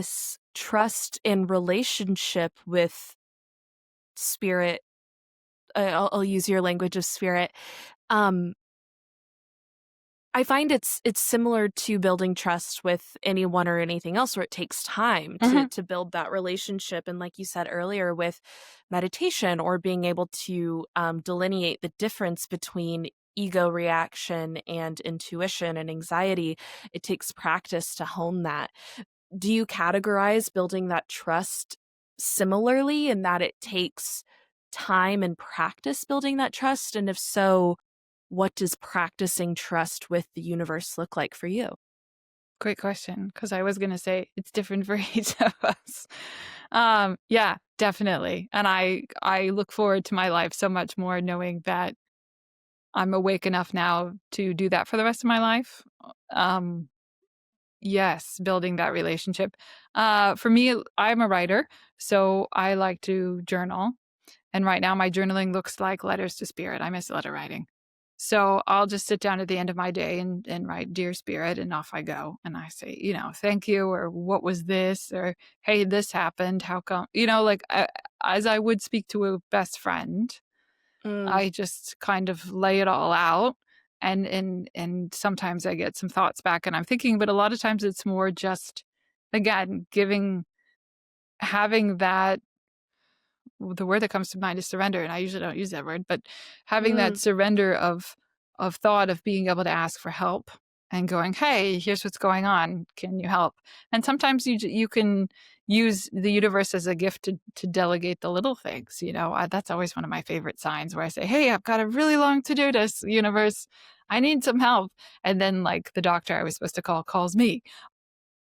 this trust and relationship with spirit, I'll use your language of spirit. Um, I find it's similar to building trust with anyone or anything else where it takes time Mhm. to build that relationship. And like you said earlier, with meditation or being able to delineate the difference between ego reaction and intuition and anxiety, it takes practice to hone that. Do you categorize building that trust similarly in that it takes time and practice building that trust? And if so, what does practicing trust with the universe look like for you? Great question, because I was gonna say it's different for each of us. Yeah, definitely, and I look forward to my life so much more knowing that I'm awake enough now to do that for the rest of my life. Um, yes, building that relationship. For me, I'm a writer, so I like to journal. And right now my journaling looks like letters to spirit. I miss letter writing. So I'll just sit down at the end of my day and write Dear Spirit, and off I go. And I say, thank you, or what was this, or hey, this happened. How come? As I would speak to a best friend, Mm, I just kind of lay it all out. And sometimes I get some thoughts back and I'm thinking, but a lot of times it's more just, again, having that, the word that comes to mind is surrender, and I usually don't use that word, but having that mm, surrender of thought, of being able to ask for help and going, hey, here's what's going on, can you help? And sometimes you can use the universe as a gift to delegate the little things. That's always one of my favorite signs, where I say, hey, I've got a really long to-do list, universe, I need some help. And then, like, the doctor I was supposed to call calls me.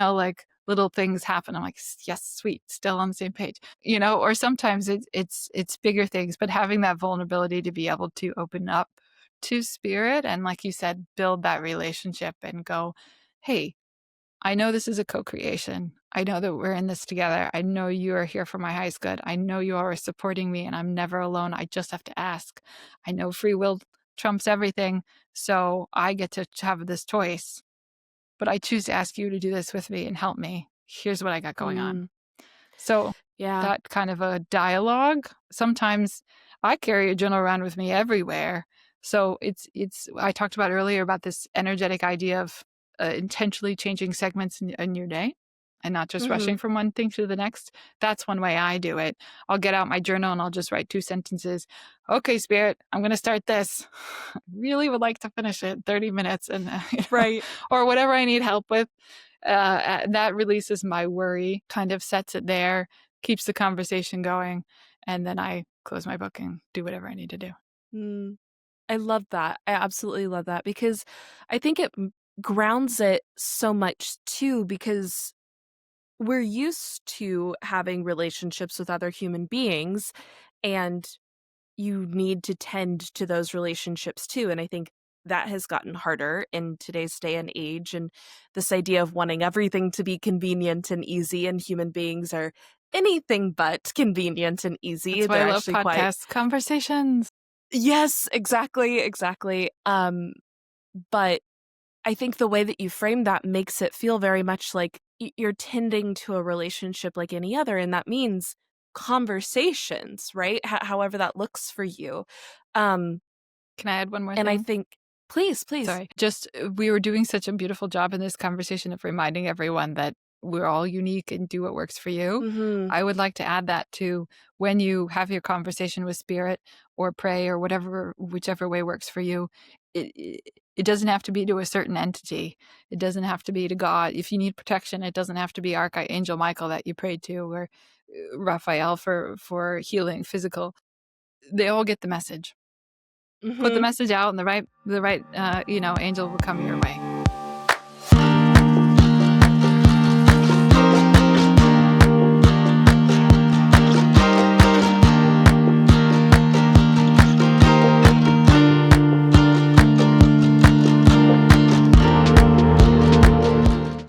Like, little things happen. I'm like, yes, sweet, still on the same page, or sometimes it's bigger things, but having that vulnerability to be able to open up to spirit and, like you said, build that relationship and go, hey, I know this is a co-creation. I know that we're in this together. I know you are here for my highest good. I know you are supporting me and I'm never alone. I just have to ask. I know free will trumps everything. So I get to have this choice, but I choose to ask you to do this with me and help me. Here's what I got going on. mm. So Yeah. that kind of a dialogue. Sometimes I carry a journal around with me everywhere. So it's I talked about earlier about this energetic idea of intentionally changing segments in your day and not just Hmm. rushing from one thing to the next. That's one way I do it. I'll get out my journal and I'll just write 2 sentences. Okay, spirit, I'm going to start this. I really would like to finish it in 30 minutes and Right. or whatever I need help with. That releases my worry, kind of sets it there, keeps the conversation going, and then I close my book and do whatever I need to do. Mm. I love that. I absolutely love that because I think it grounds it so much too, because we're used to having relationships with other human beings, and you need to tend to those relationships too. And I think that has gotten harder in today's day and age. And this idea of wanting everything to be convenient and easy, and human beings are anything but convenient and easy. That's why I They're love actually quite, podcast conversations. yes, exactly, exactly. But I think the way that you frame that makes it feel very much like you're tending to a relationship like any other, and that means conversations, right? However that looks for you. Um, Can I add one more and I thing? think, please, please. Sorry. Just we were doing such a beautiful job in this conversation of reminding everyone that we're all unique and do what works for you. Mhm. I would like to add that to when you have your conversation with spirit or pray or whatever, whichever way works for you. It doesn't have to be to a certain entity. It doesn't have to be to God. If you need protection, it doesn't have to be Archangel Michael that you prayed to, or Raphael for healing physical. They all get the message. Put the Mhm. message out, and the right angel will come your way.